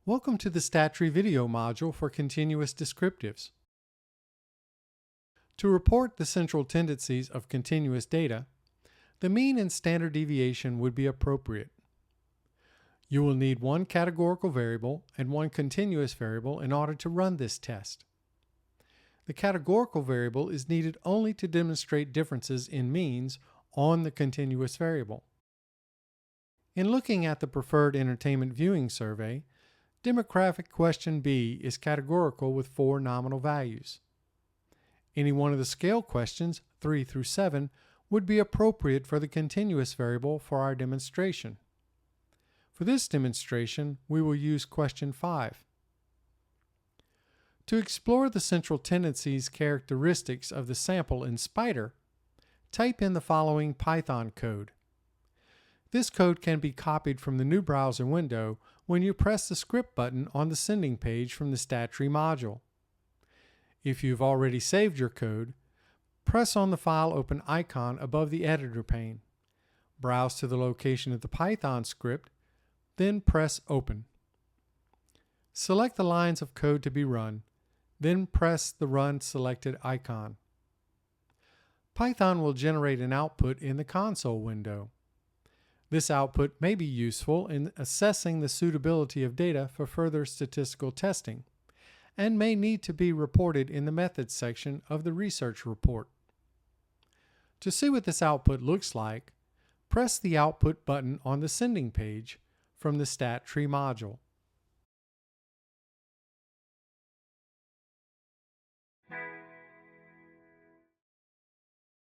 Welcome to the StatTree video module for continuous descriptives. To report the central tendencies of continuous data, the mean and standard deviation would be appropriate. You will need one categorical variable and one continuous variable in order to run this test. The categorical variable is needed only to demonstrate differences in means on the continuous variable. In looking at the preferred entertainment viewing survey, demographic question B is categorical with 4 nominal values. Any one of the scale questions, 3 through 7, would be appropriate for the continuous variable for our demonstration. For this demonstration, we will use question 5. To explore the central tendencies characteristics of the sample in Spider, type in the following Python code. This code can be copied from the new browser window when you press the script button on the sending page from the StatTree module. If you've already saved your code, press on the File Open icon above the editor pane. Browse to the location of the Python script, then press Open. Select the lines of code to be run, then press the Run selected icon. Python will generate an output in the console window. This output may be useful in assessing the suitability of data for further statistical testing, and may need to be reported in the Methods section of the research report. To see what this output looks like, press the Output button on the sending page from the StatTree module.